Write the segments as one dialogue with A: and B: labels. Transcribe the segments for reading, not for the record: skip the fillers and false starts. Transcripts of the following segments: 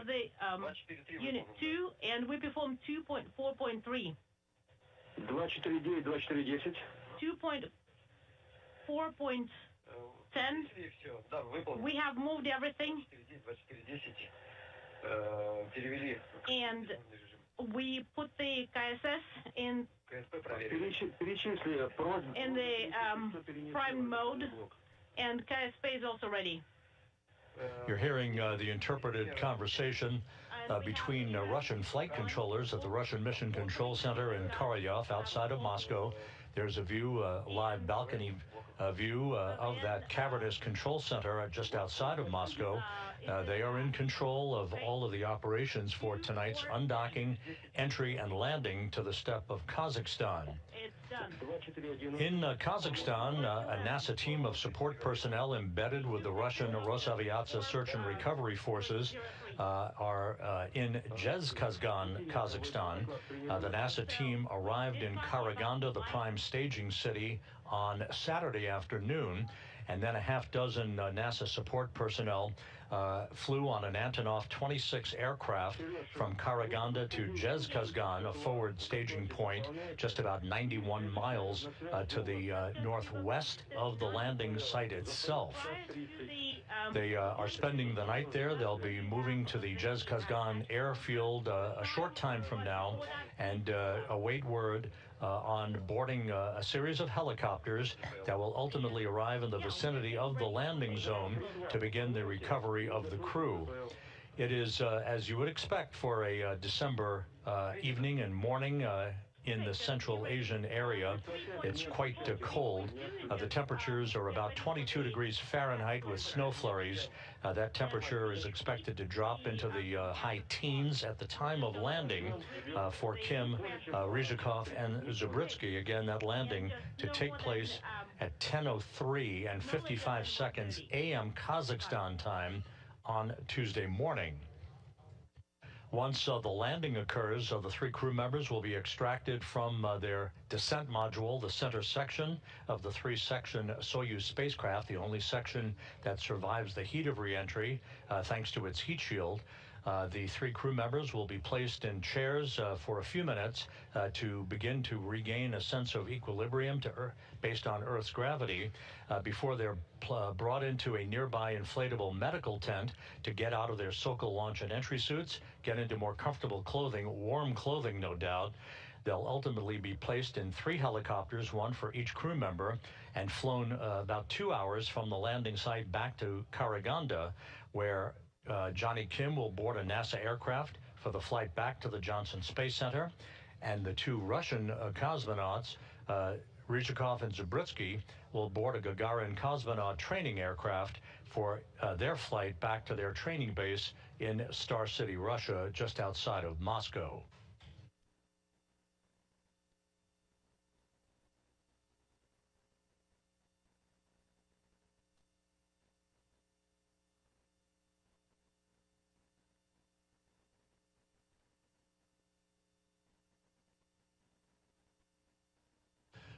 A: the Unit 2, and we performed 2.4.3.
B: 249, 2410.
A: 2.4.10. We have moved everything. And we put the KSS in the prime mode, and KSP is also ready.
C: You're hearing the interpreted conversation between Russian flight controllers at the Russian Mission Control Center in Korolyov outside of Moscow. There's a view, live balcony view of that cavernous control center just outside of Moscow. They are in control of all of the operations for tonight's undocking, entry, and landing to the steppe of Kazakhstan. In Kazakhstan, a NASA team of support personnel embedded with the Russian Rosaviatsa search and recovery forces are in Zhezkazgan, Kazakhstan. The NASA team arrived in Karaganda, the prime staging city, on Saturday afternoon, and then a half dozen NASA support personnel flew on an Antonov 26 aircraft from Karaganda to Zhezkazgan, a forward staging point just about 91 miles to the northwest of the landing site itself. They are spending the night there. They'll be moving to the Zhezkazgan airfield a short time from now and await word on boarding a series of helicopters that will ultimately arrive in the vicinity of the landing zone to begin the recovery of the crew. It is, as you would expect for a December evening and morning in the Central Asian area. It's quite cold. The temperatures are about 22 degrees Fahrenheit with snow flurries. That temperature is expected to drop into the high teens at the time of landing for Kim, Ryzhikov, and Zabritsky. Again, that landing to take place at 10:03 and 55 seconds a.m. Kazakhstan time on Tuesday morning. Once the landing occurs, the three crew members will be extracted from their descent module, the center section of the three-section Soyuz spacecraft, the only section that survives the heat of reentry thanks to its heat shield. The three crew members will be placed in chairs for a few minutes to begin to regain a sense of equilibrium based on Earth's gravity before they're brought into a nearby inflatable medical tent to get out of their Sokol launch and entry suits, get into more comfortable clothing, warm clothing, no doubt. They'll ultimately be placed in 3 helicopters, one for each crew member, and flown about 2 hours from the landing site back to Karaganda, where Johnny Kim will board a NASA aircraft for the flight back to the Johnson Space Center, and the 2 Russian cosmonauts, Ryzhikov and Zabritsky, will board a Gagarin cosmonaut training aircraft for their flight back to their training base in Star City, Russia, just outside of Moscow.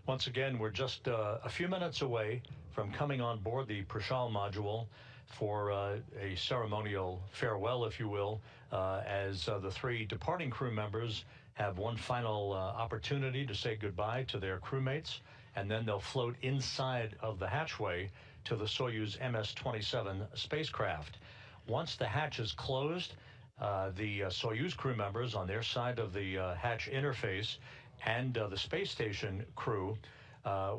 C: Once again, we're just a few minutes away from coming on board the Prishal module for a ceremonial farewell, if you will, as the 3 departing crew members have one final opportunity to say goodbye to their crewmates, and then they'll float inside of the hatchway to the Soyuz MS-27 spacecraft. Once the hatch is closed, the Soyuz crew members on their side of the hatch interface and the space station crew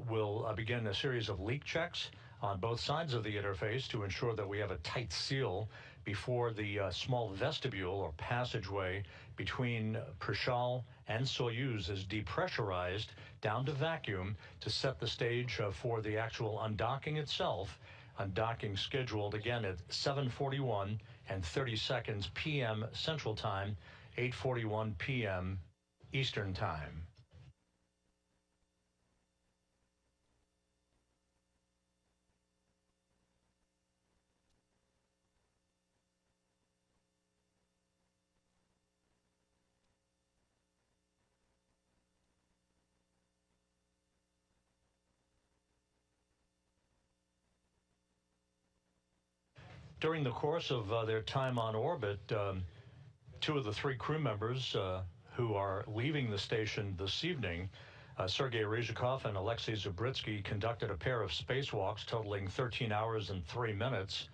C: will begin a series of leak checks on both sides of the interface to ensure that we have a tight seal before the small vestibule or passageway between Prishal and Soyuz is depressurized down to vacuum to set the stage for the actual undocking itself. Undocking scheduled again at 7:41 and 30 seconds p.m. Central Time, 8:41 p.m. Eastern Time. During the course of their time on orbit, two of the three crew members who are leaving the station this evening, Sergei Ryzhikov and Alexei Zabritsky, conducted a pair of spacewalks totaling 13 hours and 3 minutes.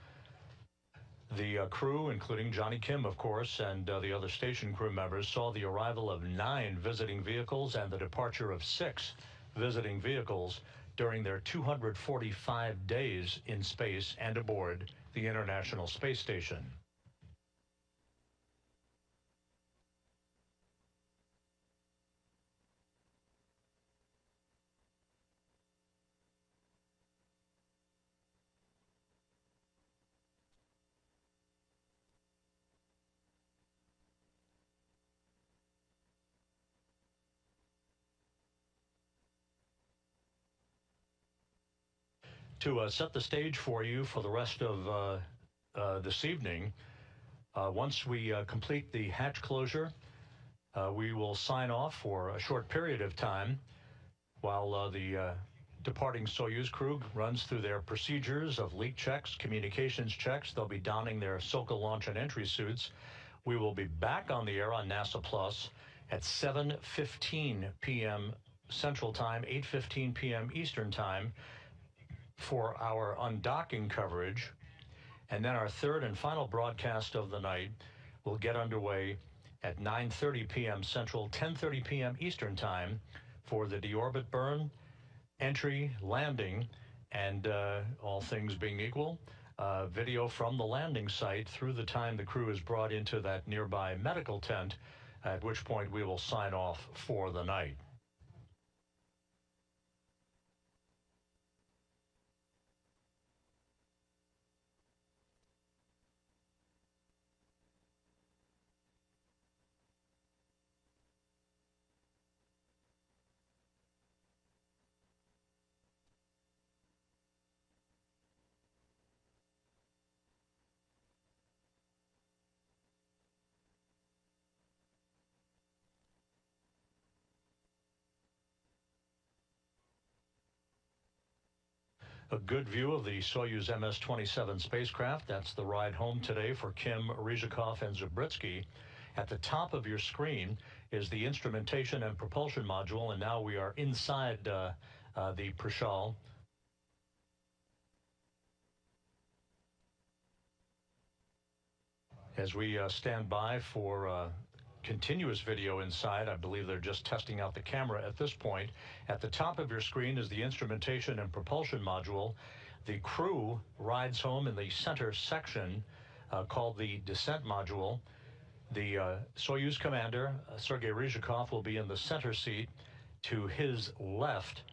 C: The crew, including Johnny Kim, of course, and the other station crew members, saw the arrival of 9 visiting vehicles and the departure of 6 visiting vehicles during their 245 days in space and aboard the International Space Station. To set the stage for you for the rest of this evening, once we complete the hatch closure, we will sign off for a short period of time while the departing Soyuz crew runs through their procedures of leak checks, communications checks. They'll be donning their Soka launch and entry suits. We will be back on the air on NASA Plus at 7:15 p.m. Central Time, 8:15 p.m. Eastern Time, for our undocking coverage, and then our third and final broadcast of the night will get underway at 9:30 p.m. Central, 10:30 p.m. Eastern Time for the deorbit burn, entry, landing, and all things being equal, video from the landing site through the time the crew is brought into that nearby medical tent, at which point we will sign off for the night. A good view of the Soyuz MS-27 spacecraft. That's the ride home today for Kim, Ryzhikov, and Zabritsky. At the top of your screen is the instrumentation and propulsion module, and now we are inside the Prishal. As we stand by for continuous video inside, I believe they're just testing out the camera at this point. At the top of your screen is the instrumentation and propulsion module. The crew rides home in the center section called the descent module. The Soyuz commander, Sergei Ryzhikov, will be in the center seat. To his left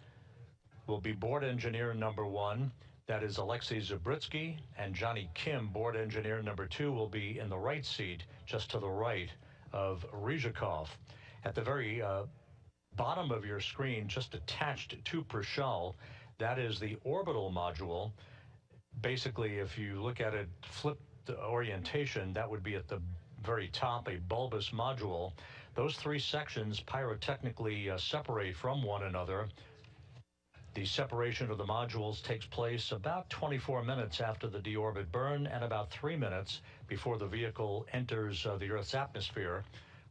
C: will be board engineer number 1. That is Alexei Zabritsky, and Johnny Kim, board engineer number 2, will be in the right seat, just to the right of Ryzhikov. At the very bottom of your screen, just attached to Prishal, that is the orbital module. Basically, if you look at it, flip the orientation, that would be at the very top, a bulbous module. Those 3 sections pyrotechnically separate from one another. The separation of the modules takes place about 24 minutes after the deorbit burn and about 3 minutes before the vehicle enters the Earth's atmosphere,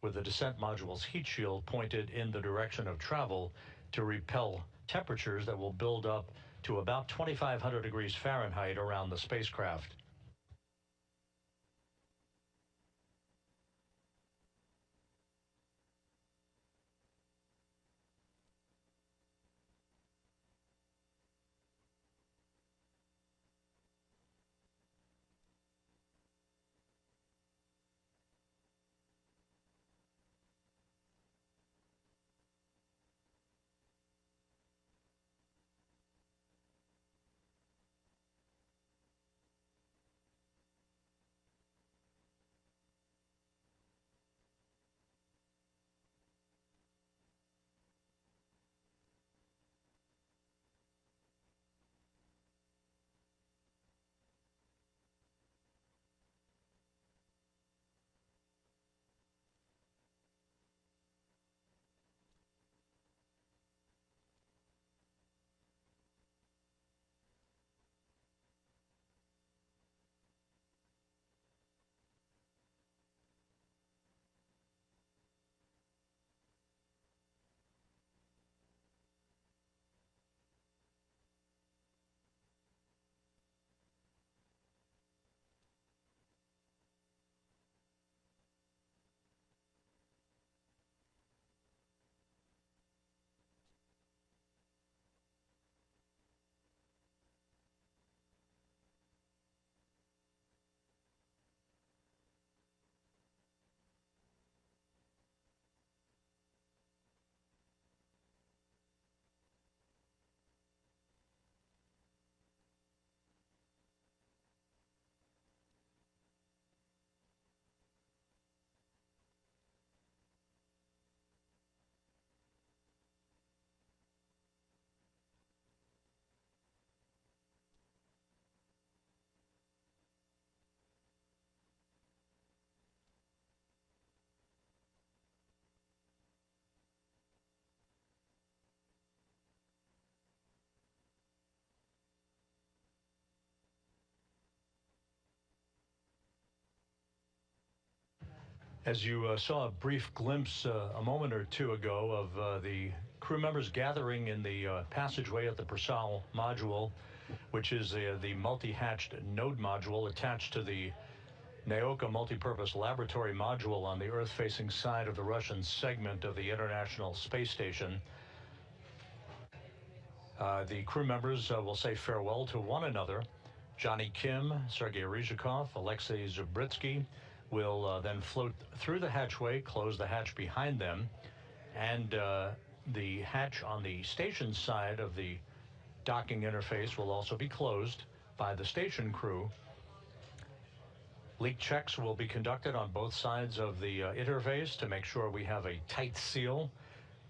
C: with the descent module's heat shield pointed in the direction of travel to repel temperatures that will build up to about 2,500 degrees Fahrenheit around the spacecraft. As you saw a brief glimpse a moment or two ago of the crew members gathering in the passageway at the Prishal module, which is the multi-hatched node module attached to the Nauka multipurpose laboratory module on the Earth-facing side of the Russian segment of the International Space Station. The crew members will say farewell to one another. Johnny Kim, Sergei Ryzhikov, Alexei Zubritsky will then float through the hatchway, close the hatch behind them, and the hatch on the station side of the docking interface will also be closed by the station crew. Leak checks will be conducted on both sides of the interface to make sure we have a tight seal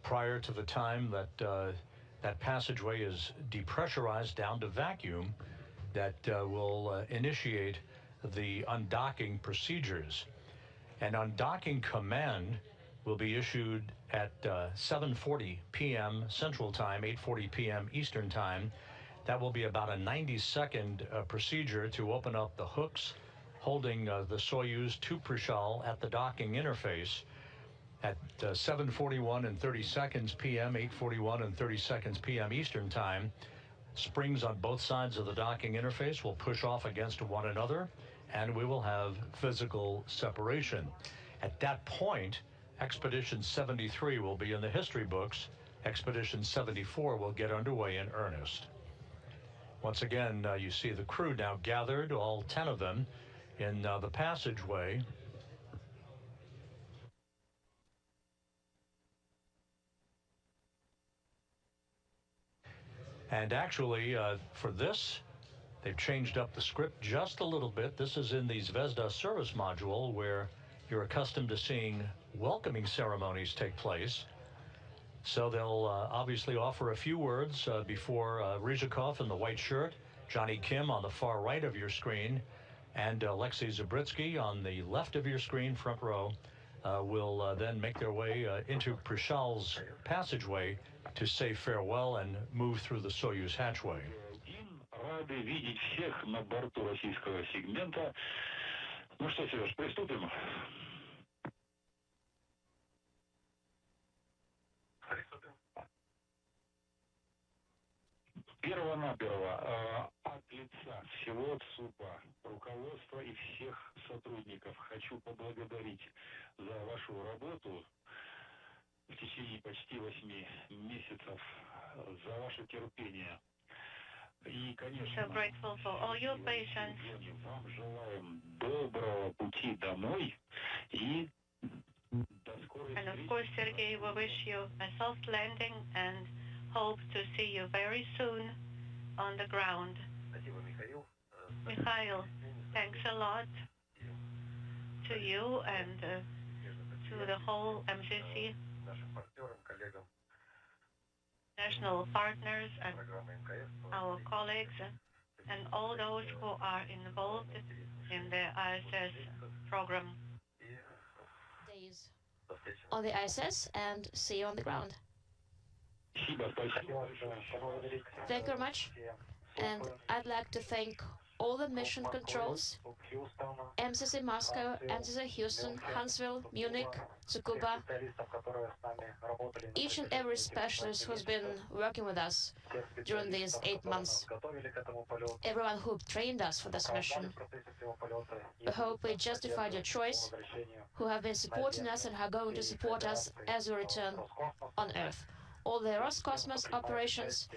C: prior to the time that that passageway is depressurized down to vacuum that will initiate the undocking procedures. An undocking command will be issued at 7:40 p.m. Central Time, 8:40 p.m. Eastern Time. That will be about a 90-second procedure to open up the hooks holding the Soyuz to Prishal at the docking interface. At 7:41 and 30 seconds p.m., 8:41 and 30 seconds p.m. Eastern Time, springs on both sides of the docking interface will push off against one another, and we will have physical separation. At that point, Expedition 73 will be in the history books. Expedition 74 will get underway in earnest. Once again, you see the crew now gathered, all 10 of them, in the passageway. And actually, for this, they've changed up the script just a little bit. This is in the Zvezda service module, where you're accustomed to seeing welcoming ceremonies take place. So they'll obviously offer a few words before Ryzhikov in the white shirt, Johnny Kim on the far right of your screen, and Alexei Zubritsky on the left of your screen, front row, will then make their way into Prishal's passageway to say farewell and move through the Soyuz hatchway.
B: Рады видеть всех на борту российского сегмента. Ну что, Сереж, приступим? Перво-наперво от лица всего ЦУПа, руководства и всех сотрудников хочу поблагодарить за вашу работу в течение почти 8 месяцев, за ваше терпение. И, конечно,
A: so grateful for all your patience.
B: Вам желаем доброго пути домой и до скорой
A: And of course, Sergei, we wish you a soft landing and hope to see you very soon on the ground. Mikhail, thanks a lot to you and to the whole MCC, national partners and our colleagues and all those who are involved in the ISS program.
D: Days on the ISS and see you on the ground. Thank you very much. And I'd like to thank all the mission controls, MCC Moscow, MCC Houston, Huntsville, Munich, Tsukuba, each and every specialist who's been working with us during these 8 months, everyone who trained us for this mission. We hope we justified your choice, who have been supporting us and are going to support us as we return on Earth. All the Roscosmos operations,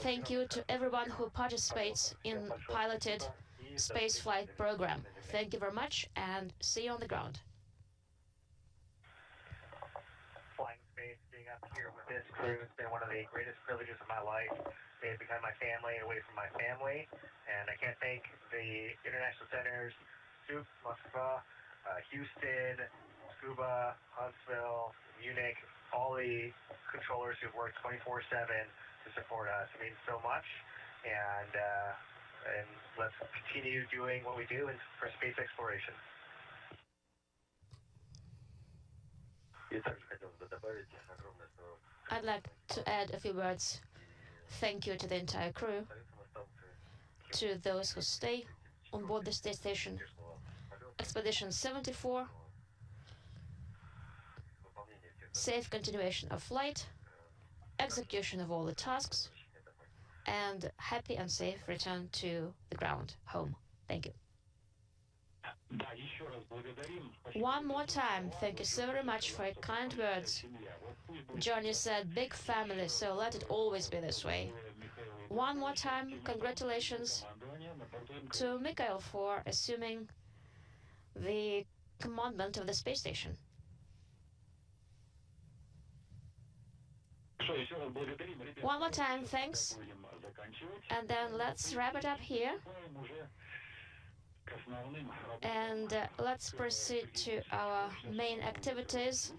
D: thank you to everyone who participates in piloted spaceflight program. Thank you very much and see you on the ground.
E: Flying space, being up here with this crew has been one of the greatest privileges of my life. They've become my family away from my family, and I can't thank the international centers, SUP, Moskva, Houston, Tsukuba, Huntsville, Munich, all the controllers who've worked 24/7 to support us. It means so much, and let's continue doing what we do for space exploration.
D: I'd like to add a few words. Thank you to the entire crew, to those who stay on board the space station. Expedition 74 safe continuation of flight, execution of all the tasks, and happy and safe return to the ground, home. Thank you. One more time, thank you so very much for your kind words. Johnny said, big family, so let it always be this way. One more time, congratulations to Mikhail for assuming the commandment of the space station. One more time, thanks. And then let's wrap it up here. And let's proceed to our main activities.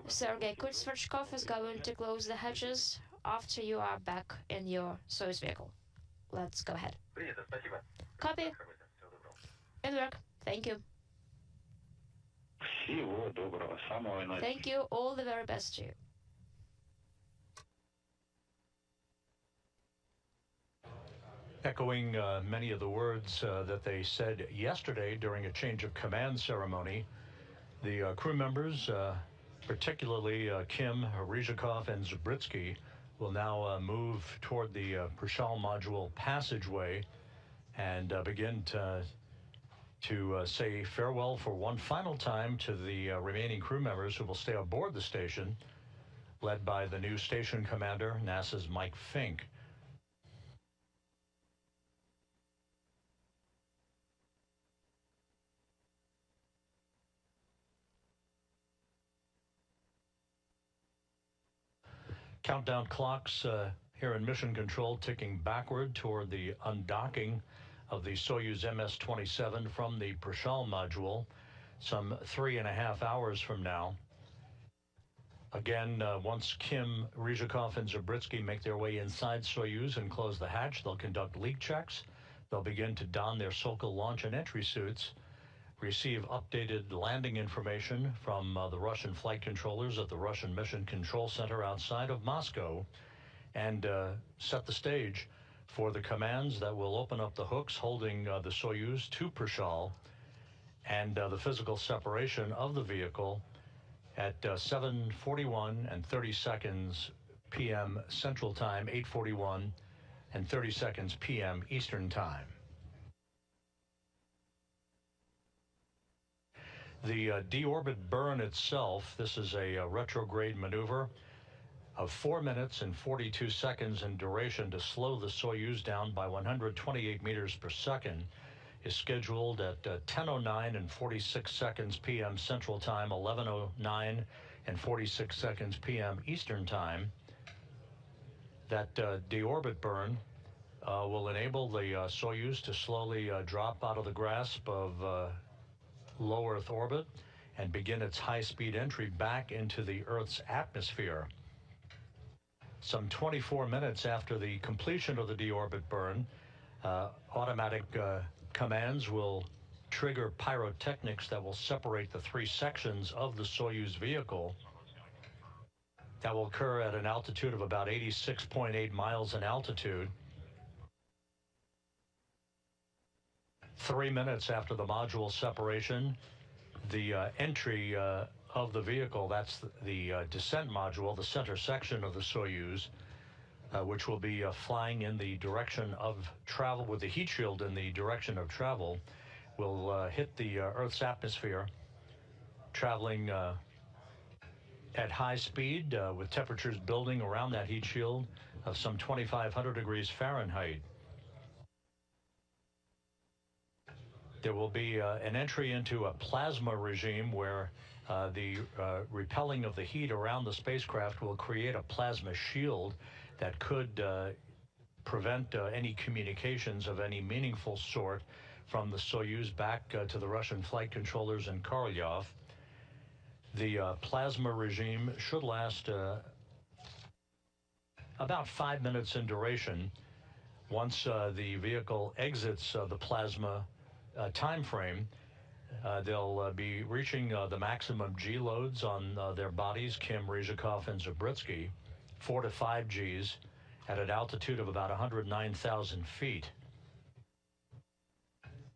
D: Sergei Kutsverchkov is going to close the hatches after you are back in your Soyuz vehicle. Let's go ahead. Copy. In work. Thank you. Thank you. All the very best to you.
C: Echoing many of the words that they said yesterday during a change of command ceremony, the crew members, particularly Kim, Ryzhikov, and Zabritsky, will now move toward the Prishal module passageway and begin to say farewell for one final time to the remaining crew members who will stay aboard the station, led by the new station commander, NASA's Mike Fink. Countdown clocks here in Mission Control ticking backward toward the undocking of the Soyuz MS-27 from the Prishal module some 3.5 hours from now. Again, once Kim, Ryzhikov, and Zabritsky make their way inside Soyuz and close the hatch, they'll conduct leak checks. They'll begin to don their Sokol launch and entry suits, receive updated landing information from the Russian flight controllers at the Russian Mission Control Center outside of Moscow, and set the stage for the commands that will open up the hooks holding the Soyuz to Prishal and the physical separation of the vehicle at 7:41 and 30 seconds p.m. Central Time, 8:41 and 30 seconds p.m. Eastern Time. The deorbit burn itself, this is a retrograde maneuver of 4 minutes and 42 seconds in duration to slow the Soyuz down by 128 meters per second, is scheduled at 10:09 and 46 seconds p.m. Central Time, 11:09 and 46 seconds p.m. Eastern Time. That deorbit burn will enable the Soyuz to slowly drop out of the grasp of low Earth orbit and begin its high-speed entry back into the Earth's atmosphere. Some 24 minutes after the completion of the deorbit burn, automatic commands will trigger pyrotechnics that will separate the three sections of the Soyuz vehicle. That will occur at an altitude of about 86.8 miles in altitude. 3 minutes after the module separation, the entry of the vehicle, that's the descent module, the center section of the Soyuz, which will be flying in the direction of travel with the heat shield in the direction of travel, will hit the Earth's atmosphere, traveling at high speed with temperatures building around that heat shield of some 2,500 degrees Fahrenheit. There will be an entry into a plasma regime where the repelling of the heat around the spacecraft will create a plasma shield that could prevent any communications of any meaningful sort from the Soyuz back to the Russian flight controllers in Korolyov. The plasma regime should last about 5 minutes in duration. Once the vehicle exits the plasma time frame, they'll be reaching the maximum G loads on their bodies, Kim, Ryzhikov, and Zabritsky, 4 to 5 Gs at an altitude of about 109,000 feet.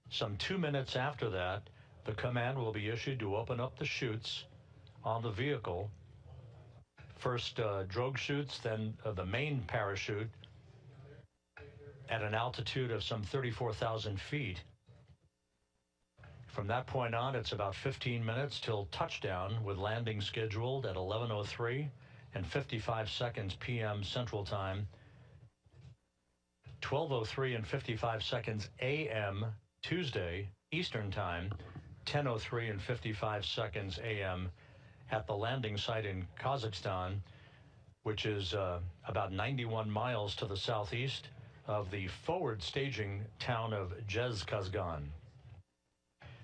C: Some 2 minutes after that, the command will be issued to open up the chutes on the vehicle First drogue chutes, then the main parachute at an altitude of some 34,000 feet. From that point on, it's about 15 minutes till touchdown, with landing scheduled at 11:03 and 55 seconds p.m. Central Time, 12:03 and 55 seconds a.m. Tuesday Eastern Time, 10:03 and 55 seconds a.m. at the landing site in Kazakhstan, which is about 91 miles to the southeast of the forward staging town of Zhezkazgan.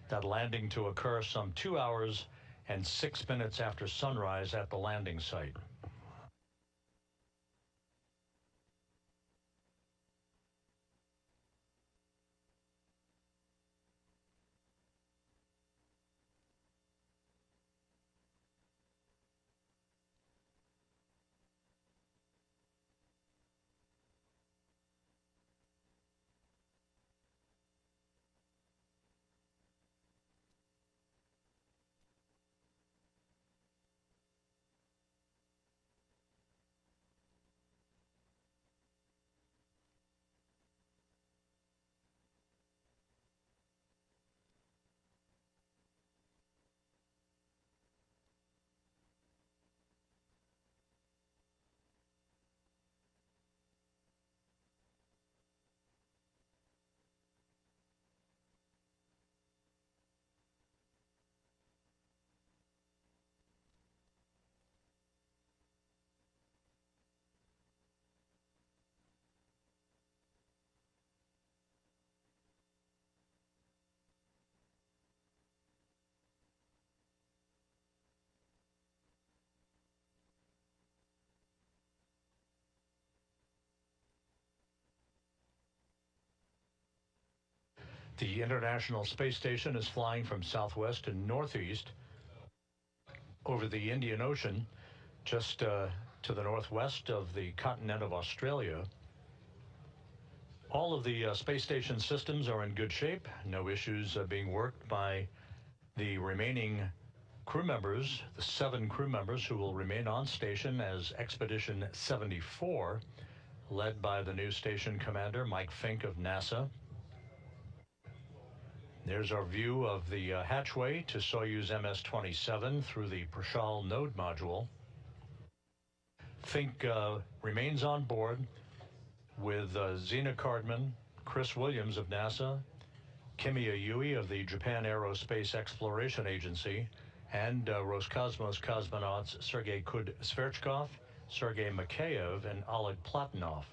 C: That landing to occur some 2 hours and 6 minutes after sunrise at the landing site. The International Space Station is flying from southwest to northeast over the Indian Ocean, just to the northwest of the continent of Australia. All of the space station systems are in good shape. No issues being worked by the remaining crew members, the 7 crew members who will remain on station as Expedition 74, led by the new station commander, Mike Fink of NASA. There's our view of the hatchway to Soyuz MS-27 through the Prashal node module. Fink remains on board with Zena Cardman, Chris Williams of NASA, Kimiya Yui of the Japan Aerospace Exploration Agency, and Roscosmos cosmonauts Sergei Kud-Sverchkov, Sergei Mikheyev, and Oleg Platonov.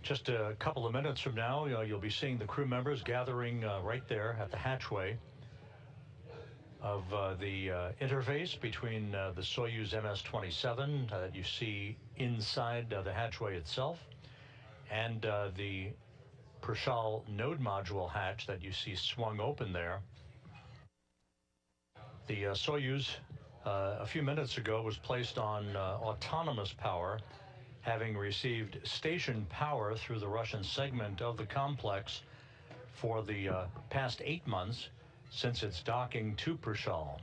C: Just a couple of minutes from now, you'll be seeing the crew members gathering right there at the hatchway of the interface between the Soyuz MS-27 that you see inside the hatchway itself and the Prashal node module hatch that you see swung open there. The Soyuz a few minutes ago was placed on autonomous power, having received station power through the Russian segment of the complex for the past 8 months since its docking to Prishal.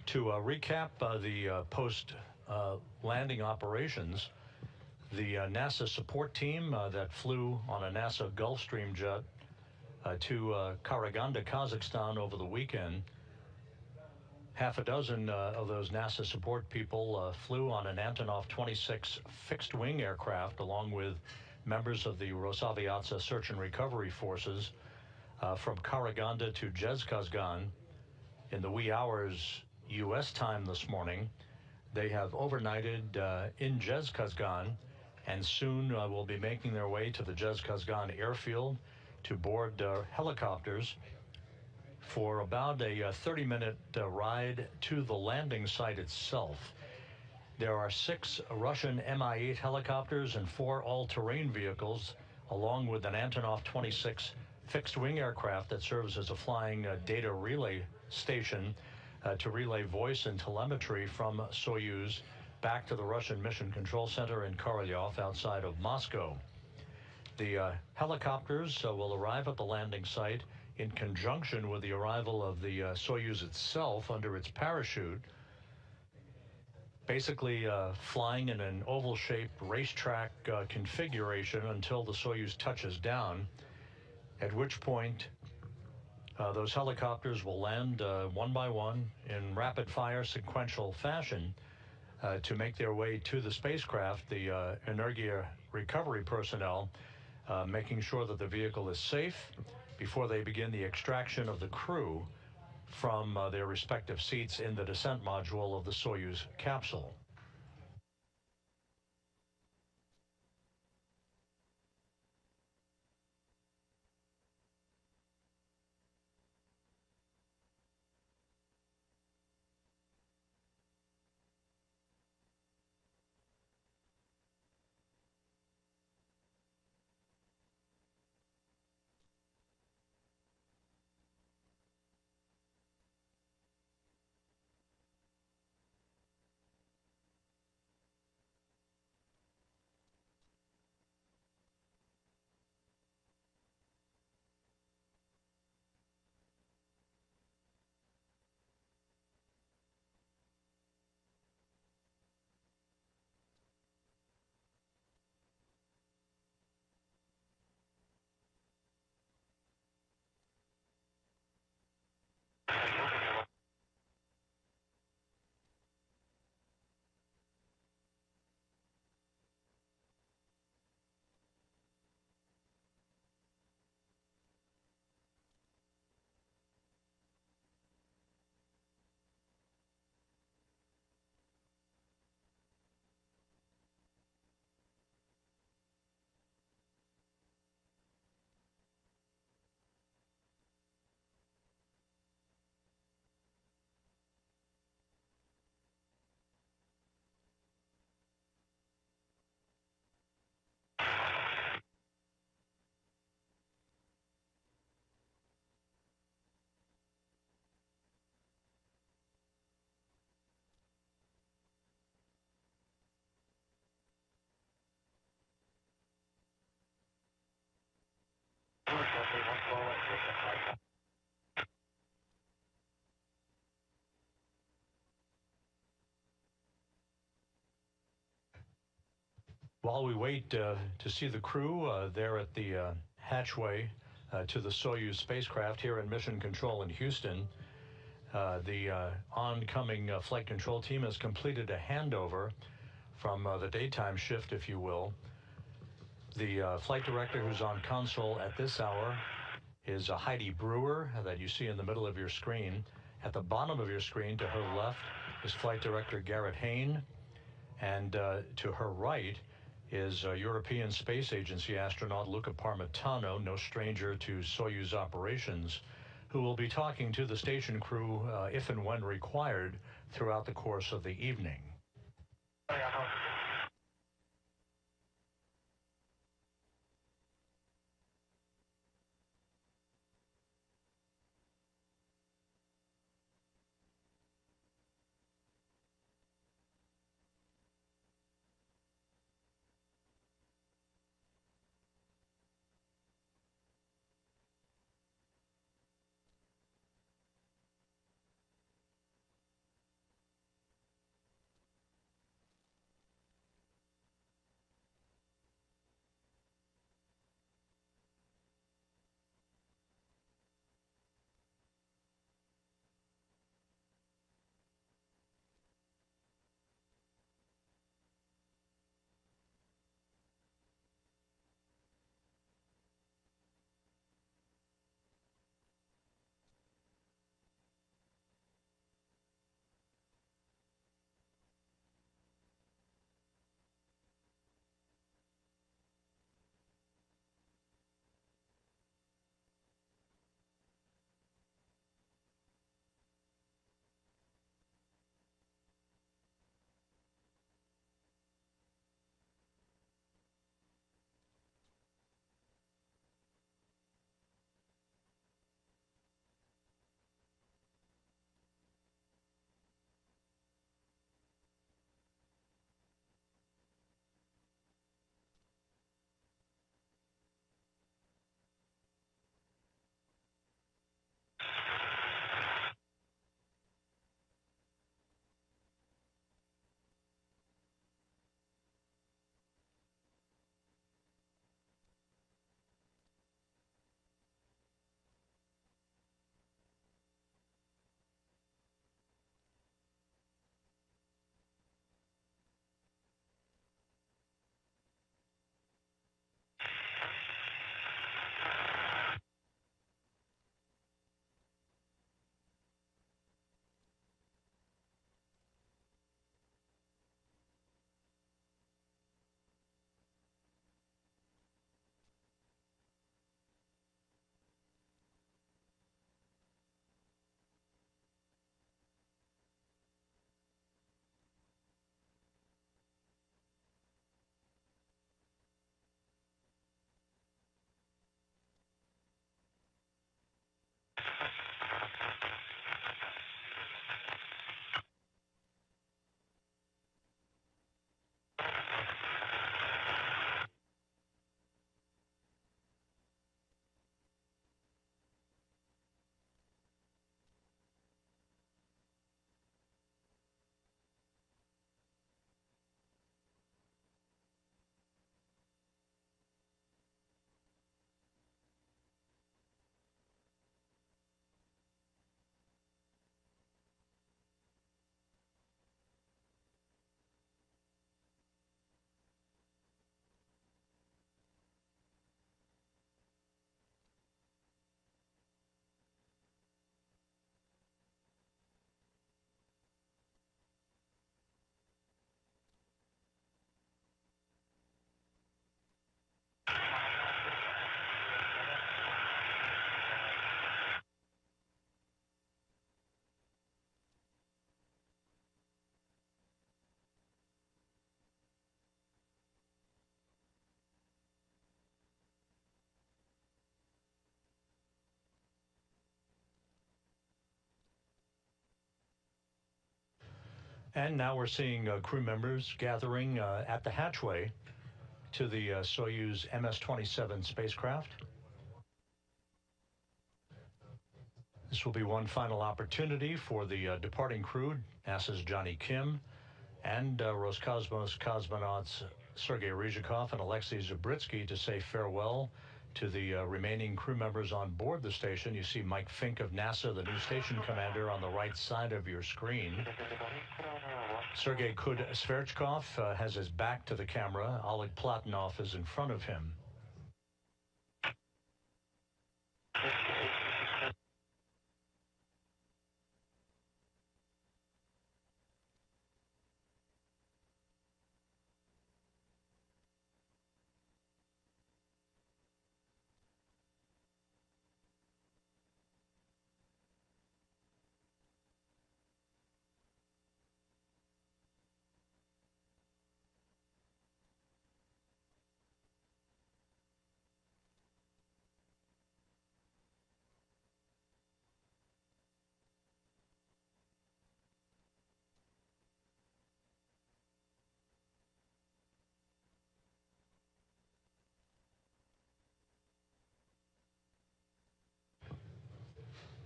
C: To recap the post-landing operations, the NASA support team that flew on a NASA Gulfstream jet to Karaganda, Kazakhstan over the weekend, half a dozen of those NASA support people flew on an Antonov 26 fixed-wing aircraft along with members of the Rosaviatsa search and recovery forces from Karaganda to Zhezkazgan in the wee hours U.S. time this morning. They have overnighted in Zhezkazgan and soon will be making their way to the Zhezkazgan airfield to board helicopters for about a 30-minute ride to the landing site itself. There are 6 Russian Mi-8 helicopters and 4 all-terrain vehicles, along with an Antonov 26 fixed-wing aircraft that serves as a flying data relay station to relay voice and telemetry from Soyuz back to the Russian Mission Control Center in Korolyov outside of Moscow. The helicopters will arrive at the landing site in conjunction with the arrival of the Soyuz itself under its parachute, basically flying in an oval-shaped racetrack configuration until the Soyuz touches down, at which point those helicopters will land one by one in rapid-fire sequential fashion to make their way to the spacecraft, the Energia recovery personnel, making sure that the vehicle is safe before they begin the extraction of the crew from their respective seats in the descent module of the Soyuz capsule. While we wait to see the crew there at the hatchway to the Soyuz spacecraft here in Mission Control in Houston, the oncoming flight control team has completed a handover from the daytime shift, if you will. The flight director who's on console at this hour is Heidi Brewer, that you see in the middle of your screen. At the bottom of your screen to her left is Flight Director Garrett Hayne, and to her right is European Space Agency astronaut Luca Parmitano, no stranger to Soyuz operations, who will be talking to the station crew if and when required throughout the course of the evening. And now we're seeing crew members gathering at the hatchway to the Soyuz MS-27 spacecraft. This will be one final opportunity for the departing crew, NASA's Johnny Kim, and Roscosmos cosmonauts Sergei Ryzhikov and Alexei Zabritsky to say farewell to the remaining crew members on board the station. You see Mike Fink of NASA, the new station commander, on the right side of your screen. Sergei Kud-Sverchkov has his back to the camera. Oleg Platonov is in front of him.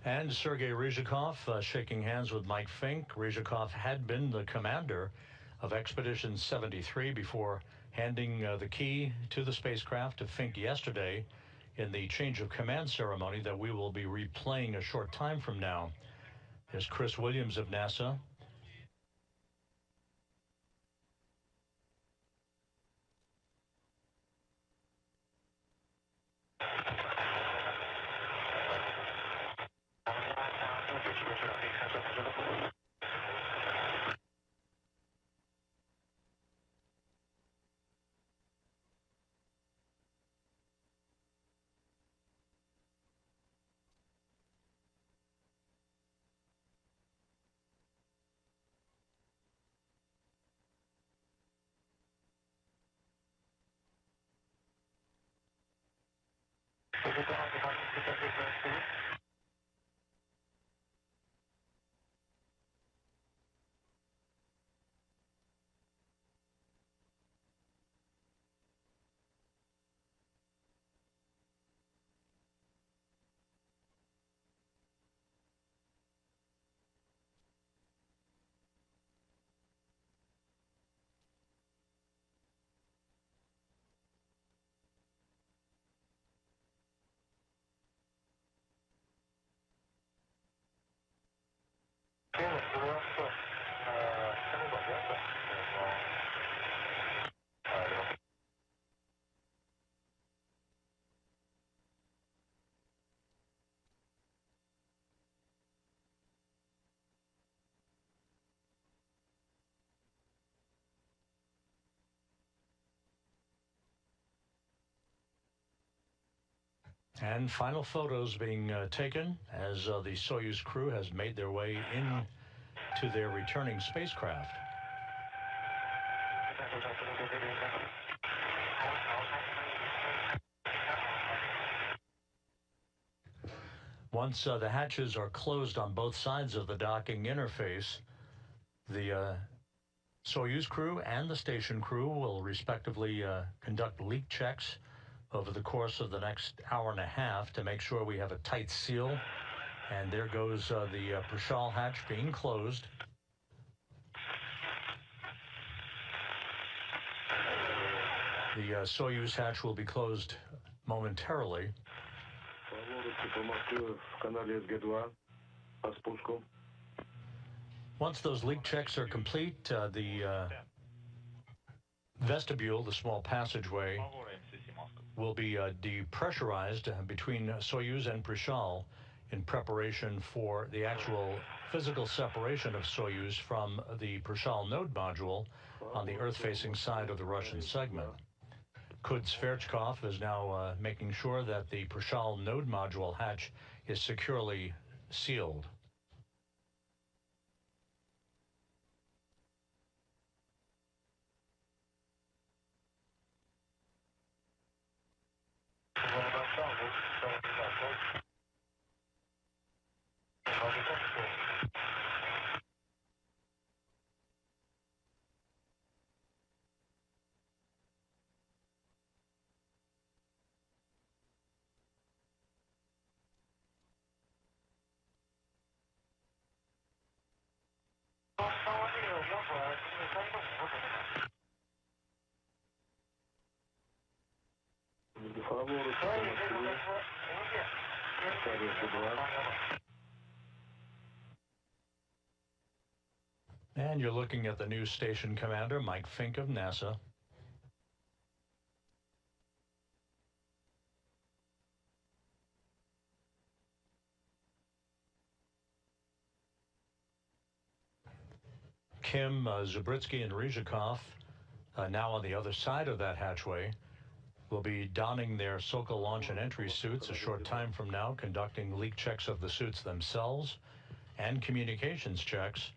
C: And Sergei Ryzhikov shaking hands with Mike Fink. Ryzhikov had been the commander of Expedition 73 before handing the key to the spacecraft to Fink yesterday in the change of command ceremony that we will be replaying a short time from now. There's Chris Williams of NASA. And final photos being taken as the Soyuz crew has made their way into their returning spacecraft. Once the hatches are closed on both sides of the docking interface, the Soyuz crew and the station crew will respectively conduct leak checks over the course of the next hour and a half to make sure we have a tight seal. And there goes the Prishal hatch being closed. The Soyuz hatch will be closed momentarily. Once those leak checks are complete, the vestibule, the small passageway, will be depressurized between Soyuz and Prishal in preparation for the actual physical separation of Soyuz from the Prishal node module on the Earth-facing side of the Russian segment. Kud-Sverchkov is now making sure that the Prishal node module hatch is securely sealed. And you're looking at the new station commander, Mike Fink of NASA. Kim, Zubritsky, and Ryzhikov, now on the other side of that hatchway, will be donning their Sokol launch and entry suits a short time from now, conducting leak checks of the suits themselves and communications checks,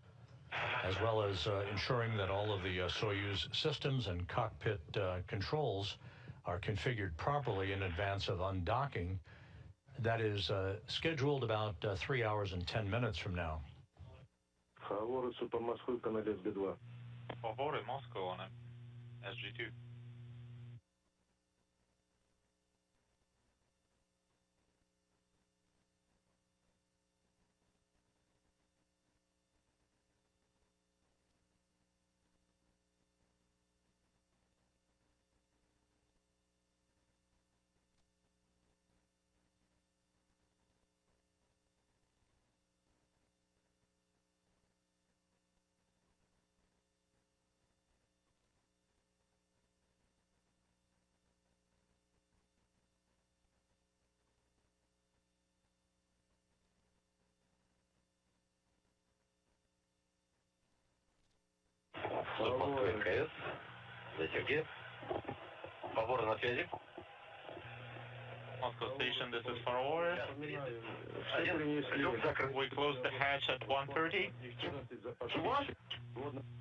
C: as well as ensuring that all of the Soyuz systems and cockpit controls are configured properly in advance of undocking. That is scheduled about 3 hours and 10 minutes from now.
F: Фаворы Супер Москвы, каналец B2.
G: Фаворы Moscow on SG2.
F: Москвы МКС. Да, Сергей. Фаворы на связи.
G: Moscow Station, this is Favor. We closed the hatch at 1:30.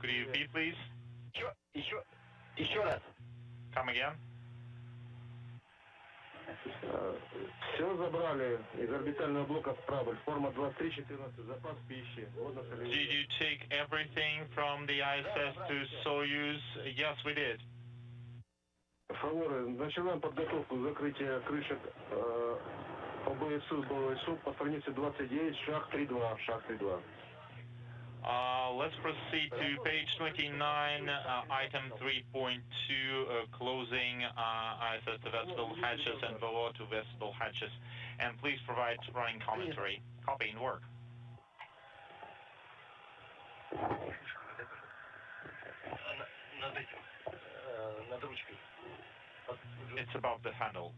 G: Could you repeat, please?
F: Еще раз.
G: Come again.
F: Все забрали из орбитального блока вправо. Форма 2314, запас пищи.
G: Did you take everything from the ISS to Soyuz? Yes, we did.
F: Фаворы, начинаем подготовку закрытия крышек ОБСУ по странице 29, шаг 3.2, шаг 3.2.
G: Let's proceed to page 29, item 3.2, closing ISS to vestibule hatches and below to vestibule hatches. And please provide running commentary. Copy and work. It's above the handle.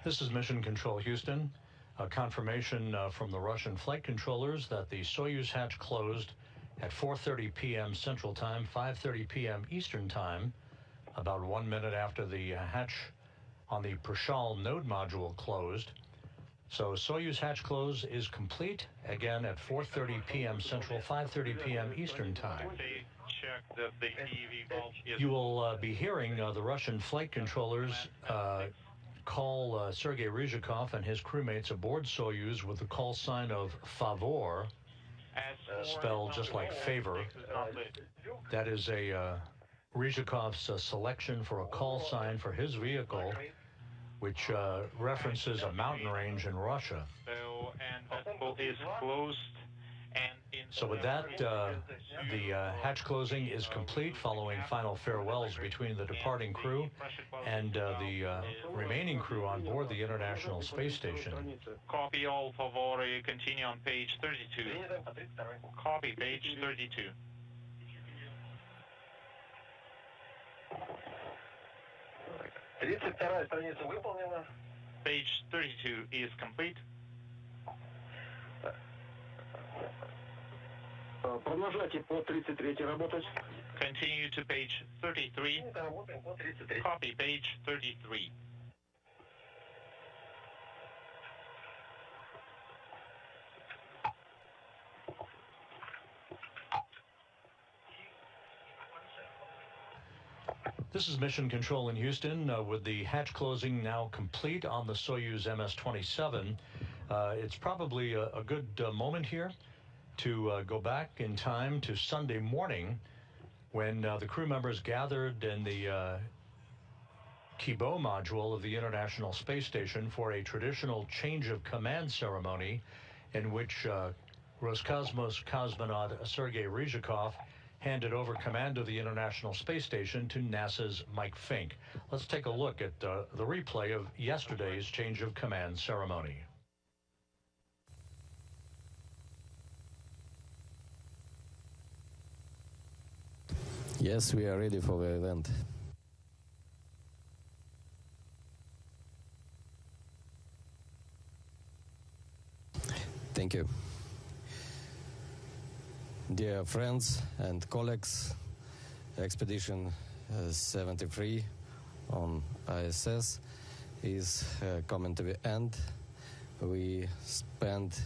C: This is Mission Control Houston. A confirmation from the Russian flight controllers that the Soyuz hatch closed at 4:30 p.m. Central Time, 5:30 p.m. Eastern Time, about 1 minute after the hatch on the Prishal node module closed. So Soyuz hatch close is complete, again at 4:30 p.m. Central, 5:30 p.m. Eastern Time. You will be hearing the Russian flight controllers call Sergei Ryzhikov and his crewmates aboard Soyuz with the call sign of Favor, spelled just like favor. That is Ryzhikov's selection for a call sign for his vehicle, which references a mountain range in Russia. So with that, the hatch closing is complete following final farewells between the departing crew and the remaining crew on board the International Space Station.
G: Copy all, Favor. Continue on page 32. Copy page 32. Page 32 is complete.
F: Продолжайте по 33 работать.
G: Continue to page 33. Copy page 33.
C: This is Mission Control in Houston with the hatch closing now complete on the Soyuz MS-27. It's probably a good moment here to go back in time to Sunday morning when the crew members gathered in the Kibo module of the International Space Station for a traditional change of command ceremony in which Roscosmos cosmonaut Sergei Ryzhikov handed over command of the International Space Station to NASA's Mike Fink. Let's take a look at the replay of yesterday's change of command ceremony.
H: Yes, we are ready for the event. Thank you. Dear friends and colleagues, Expedition 73 on ISS is coming to the end. We spent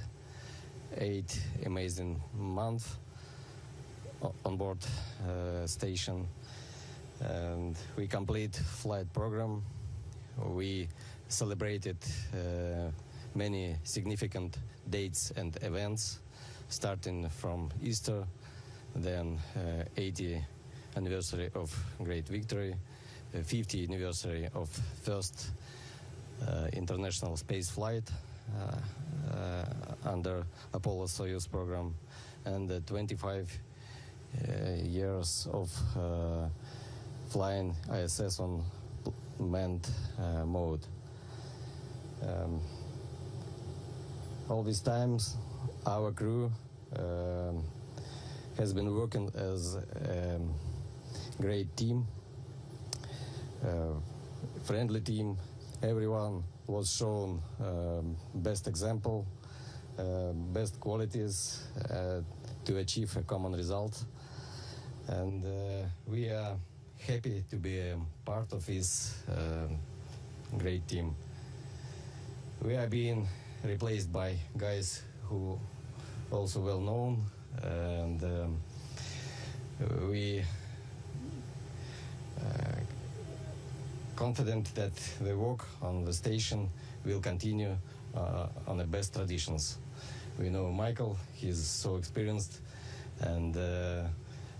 H: 8 amazing months on board station, and we complete flight program. We celebrated many significant dates and events, starting from Easter, then 80th anniversary of Great Victory, 50th anniversary of first international space flight under Apollo-Soyuz program, and 25 years of flying ISS on manned mode. All these times, our crew has been working as a great team, friendly team. Everyone was shown best example, best qualities to achieve a common result. And we are happy to be a part of this great team. We are being replaced by guys who also well known, and we confident that the work on the station will continue on the best traditions. We know Michael, he's so experienced, and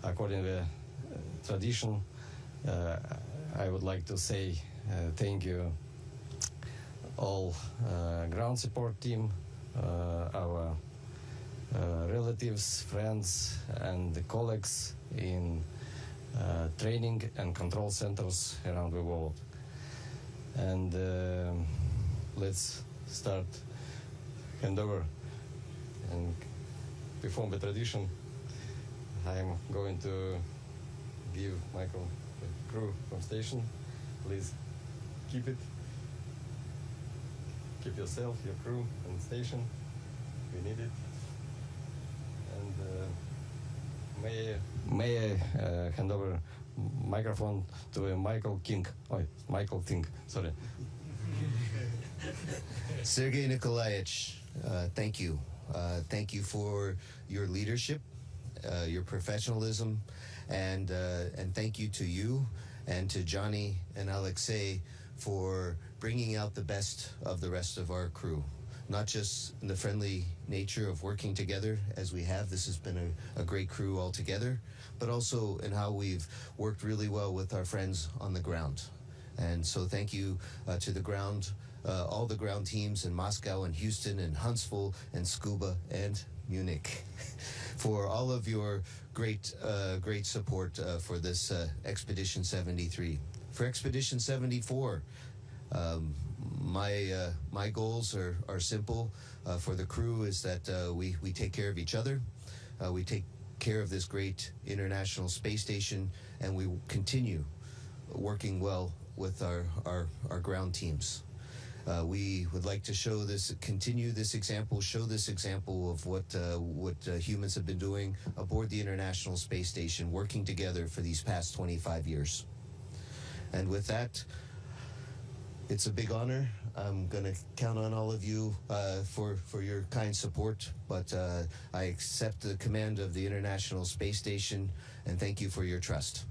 H: according to the tradition, I would like to say thank you all ground support team, our relatives, friends, and colleagues in training and control centers around the world. And let's start handover and perform the tradition. I'm going to give Michael the crew from station. Please keep it. Keep yourself, your crew, on the station. We need it. And may I hand over microphone to Michael King. Oh, Michael King, sorry.
I: Sergei Nikolaevich, thank you. Thank you for your leadership, your professionalism, and thank you to you and to Johnny and Alexei for bringing out the best of the rest of our crew. Not just in the friendly nature of working together as we have, this has been a great crew altogether, but also in how we've worked really well with our friends on the ground. And so thank you to the ground, all the ground teams in Moscow and Houston and Huntsville and Scuba and Munich for all of your great support for this Expedition 73. For Expedition 74, my goals are simple for the crew, is that we take care of each other, we take care of this great International Space Station, and we continue working well with our ground teams. We would like to show this, continue this example, show this example of what humans have been doing aboard the International Space Station, working together for these past 25 years. And with that, it's a big honor. I'm going to count on all of you for your kind support, but I accept the command of the International Space Station, and thank you for your trust.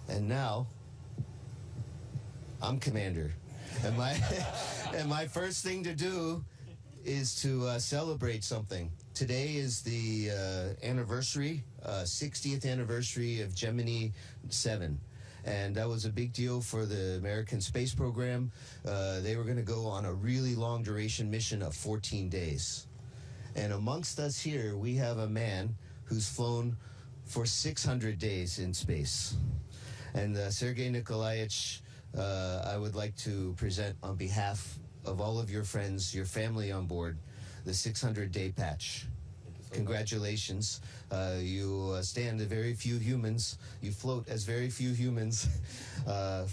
I: And now, I'm commander, and my first thing to do is to celebrate something. Today is the anniversary, 60th anniversary of Gemini 7. And that was a big deal for the American space program. They were going to go on a really long duration mission of 14 days. And amongst us here, we have a man who's flown for 600 days in space. And Sergei Nikolaevich, I would like to present on behalf of all of your friends, your family on board, the 600-day patch. Congratulations. You stand very few humans. You float as very few humans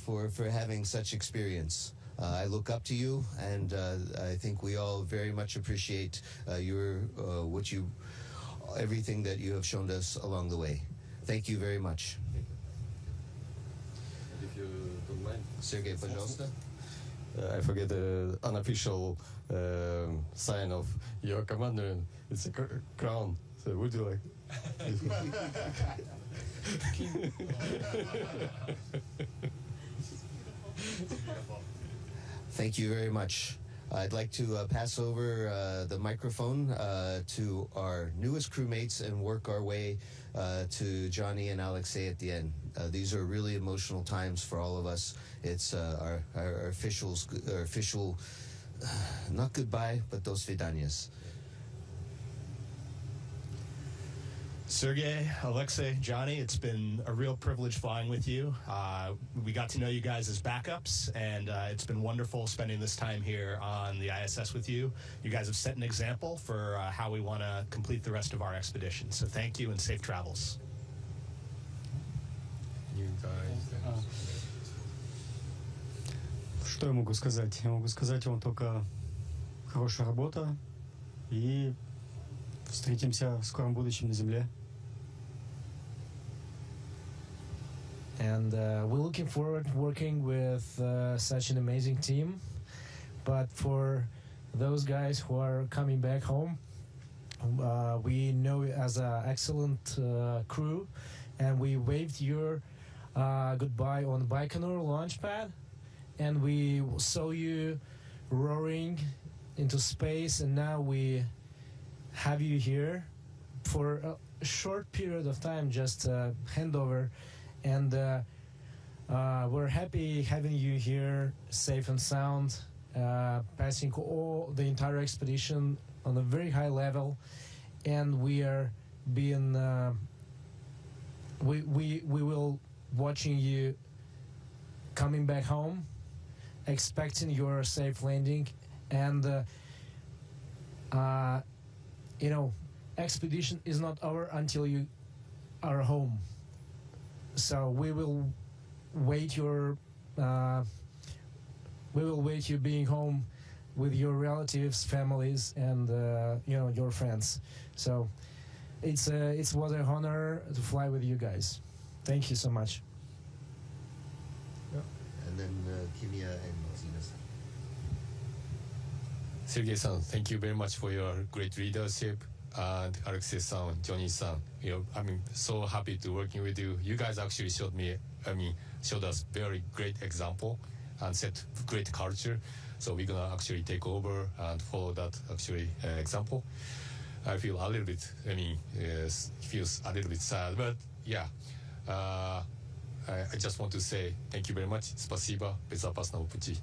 I: for having such experience. I look up to you, and I think we all very much appreciate everything that you have shown us along the way. Thank you very much.
H: If you don't mind,
I: Sergey, пожалуйста.
H: I forget the unofficial sign of your commander. It's a crown. So would you like?
I: Thank you very much. I'd like to pass over the microphone to our newest crewmates and work our way to Johnny and Alexei at the end. These are really emotional times for all of us. It's our official, not goodbye, but dos vidanias.
J: Sergey, Alexei, Johnny, it's been a real privilege flying with you. We got to know you guys as backups, and it's been wonderful spending this time here on the ISS with you. You guys have set an example for how we want to complete the rest of our expedition. So thank you and safe travels.
H: You guys.
K: Что я могу сказать? Я могу сказать вам только хорошая работа и встретимся в скором будущем на Земле.
L: And we're looking forward to working with such an amazing team. But for those guys who are coming back home, we know you as an excellent crew, and we waved your goodbye on Baikonur launch pad, and we saw you roaring into space, and now we have you here for a short period of time, just handover, and we're happy having you here safe and sound, passing all the entire expedition on a very high level, and we are being we will watching you coming back home, expecting your safe landing, and you know, expedition is not over until you are home. So we will wait you being home with your relatives, families, and you know, your friends. So it was an honor to fly with you guys. Thank you so much.
I: And then Kimia and Zina-san.
H: Sergei-san, thank you very much for your great leadership. And Alexei-san, Johnny-san, I'm so happy to working with you. You guys actually showed us very great example and set great culture. So we're gonna actually take over and follow that example. I feel a little bit, feels a little bit sad, but yeah. I just want to say thank you very much. Спасибо. Безопасного пути.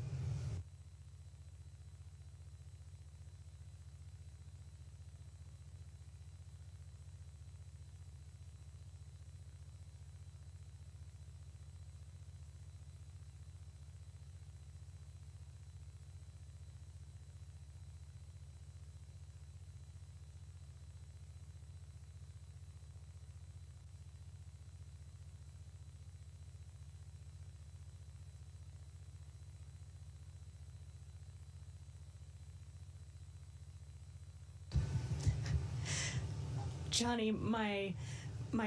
M: Johnny, my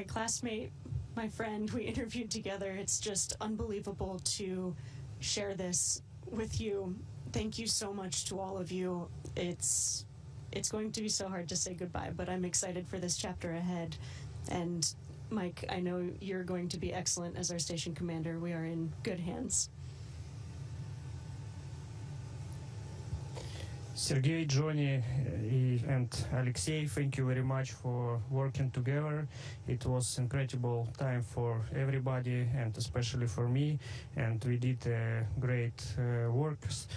M: classmate, my friend, we interviewed together. It's just unbelievable to share this with you. Thank you so much to all of you. It's going to be so hard to say goodbye, but I'm excited for this chapter ahead. And Mike, I know you're going to be excellent as our station commander. We are in good hands.
K: Sergey, Johnny, and Alexei, thank you very much for working together. It was incredible time for everybody and especially for me. And we did great works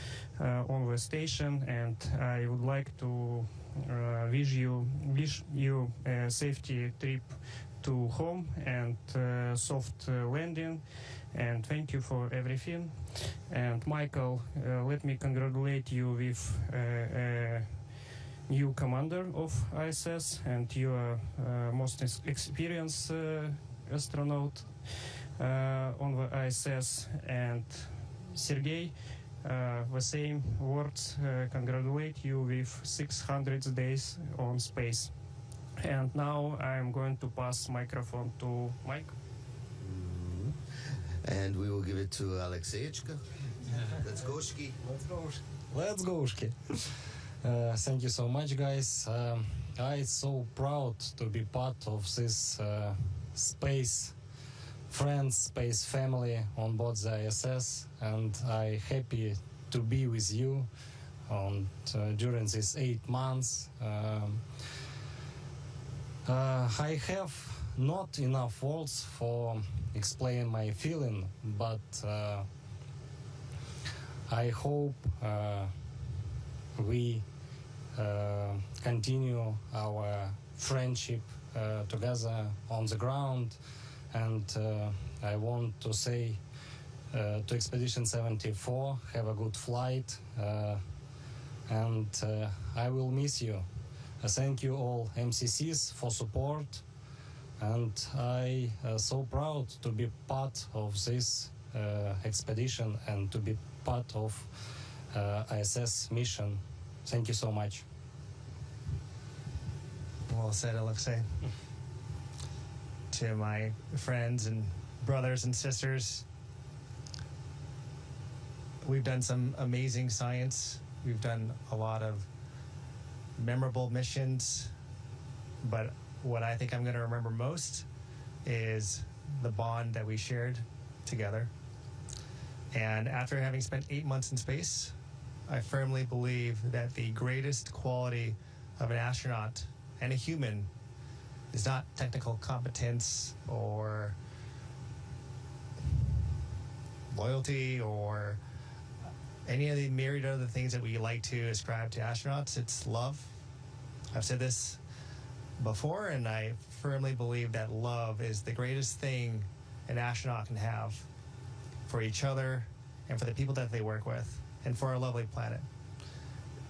K: on the station. And I would like to wish you a safety trip to home and soft landing. And thank you for everything. And Michael, let me congratulate you with new commander of ISS, and you are most experienced astronaut on the ISS. And Sergey, the same words, congratulate you with 600 days on space. And now I'm going to pass microphone to Mike.
I: And we will give it to Alexeychka. Let's go, Shki.
H: Let's go, Shki. Thank you so much, guys. I'm so proud to be part of this space friends, space family on board the ISS, and I'm happy to be with you during these 8 months. I have not enough words for explain my feeling, but I hope we continue our friendship together on the ground. And I want to say to Expedition 74, have a good flight, and I will miss you. Thank you all MCCs for support, and I so proud to be part of this expedition and to be part of ISS mission. Thank you so much.
N: Well said, Alexei. To my friends and brothers and sisters, we've done some amazing science. We've done a lot of memorable missions, but what I think I'm going to remember most is the bond that we shared together. And after having spent 8 months in space, I firmly believe that the greatest quality of an astronaut and a human is not technical competence or loyalty or any of the myriad other things that we like to ascribe to astronauts. It's love. I've said this before, and I firmly believe that love is the greatest thing an astronaut can have for each other and for the people that they work with and for our lovely planet.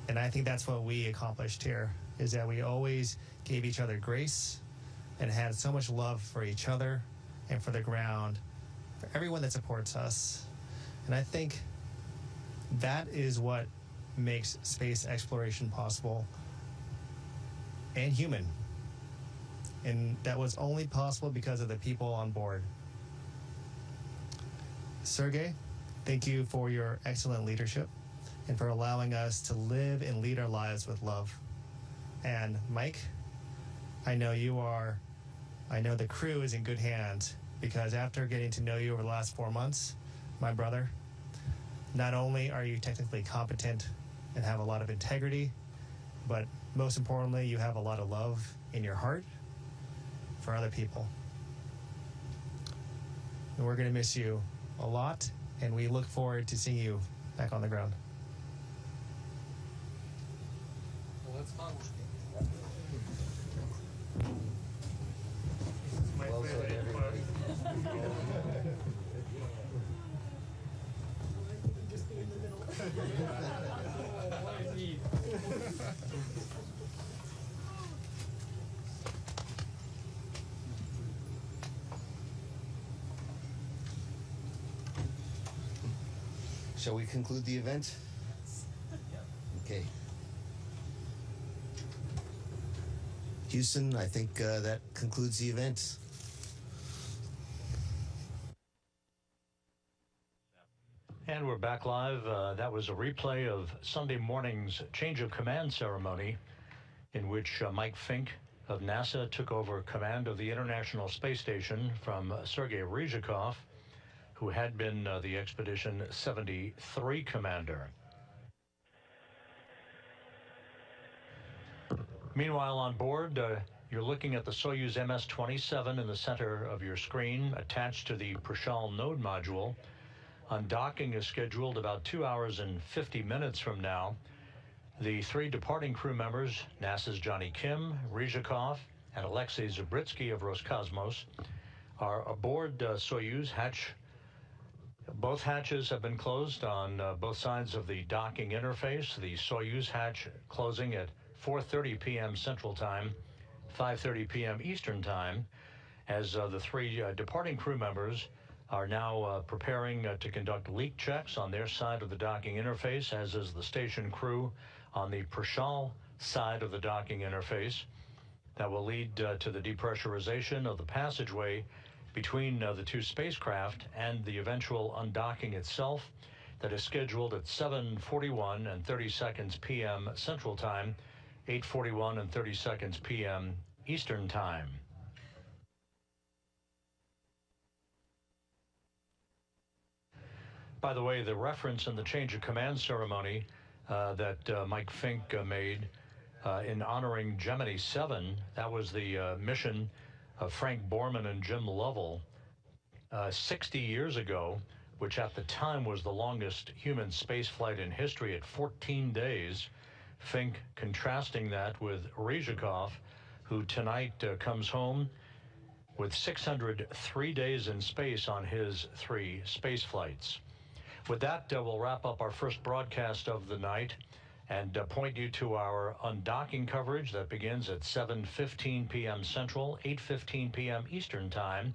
N: And I think that's what we accomplished here, is that we always gave each other grace and had so much love for each other and for the ground, for everyone that supports us. And I think that is what makes space exploration possible and human. And that was only possible because of the people on board. Sergey, thank you for your excellent leadership and for allowing us to live and lead our lives with love. And Mike, I know the crew is in good hands, because after getting to know you over the last 4 months, my brother, not only are you technically competent and have a lot of integrity, but most importantly, you have a lot of love in your heart for other people. And we're going to miss you a lot, and we look forward to seeing you back on the ground.
H: Well said, everybody.
I: Shall we conclude the event? Okay. Houston, I think that concludes the event.
C: And we're back live. That was a replay of Sunday morning's change of command ceremony, in which Mike Fink of NASA took over command of the International Space Station from Sergei Ryzhikov, who had been the Expedition 73 commander. Meanwhile, on board, you're looking at the Soyuz MS-27 in the center of your screen, attached to the Prishal node module. Undocking is scheduled about 2 hours and 50 minutes from now. The three departing crew members, NASA's Johnny Kim, Ryzhikov, and Alexei Zabritsky of Roscosmos, are aboard Soyuz. Both hatches have been closed on both sides of the docking interface. The Soyuz hatch closing at 4:30 p.m. Central Time, 5:30 p.m. Eastern Time, as the three departing crew members are now preparing to conduct leak checks on their side of the docking interface, as is the station crew on the Prishal side of the docking interface. That will lead to the depressurization of the passageway between the two spacecraft and the eventual undocking itself, that is scheduled at 7:41 and 30 seconds p.m. Central Time, 8:41 and 30 seconds p.m. Eastern Time. By the way, the reference in the change of command ceremony that Mike Fink made in honoring Gemini 7, that was the mission of Frank Borman and Jim Lovell 60 years ago, which at the time was the longest human spaceflight in history at 14 days. Fink contrasting that with Ryzhikov, who tonight comes home with 603 days in space on his 3 space flights. With that, we'll wrap up our first broadcast of the night and point you to our undocking coverage that begins at 7:15 p.m. Central, 8:15 p.m. Eastern Time,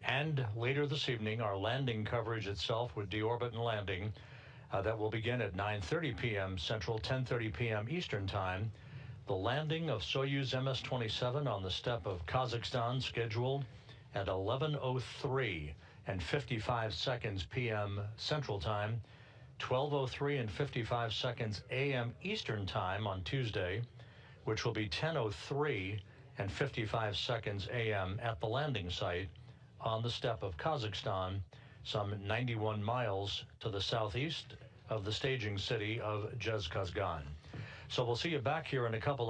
C: and later this evening, our landing coverage itself with deorbit and landing that will begin at 9:30 p.m. Central, 10:30 p.m. Eastern Time. The landing of Soyuz MS-27 on the steppe of Kazakhstan scheduled at 11:03 and 55 seconds p.m. Central Time, 12:03 and 55 seconds a.m. Eastern Time on Tuesday, which will be 10:03 and 55 seconds a.m. at the landing site on the steppe of Kazakhstan, some 91 miles to the southeast of the staging city of Zhezkazgan. So we'll see you back here in a couple of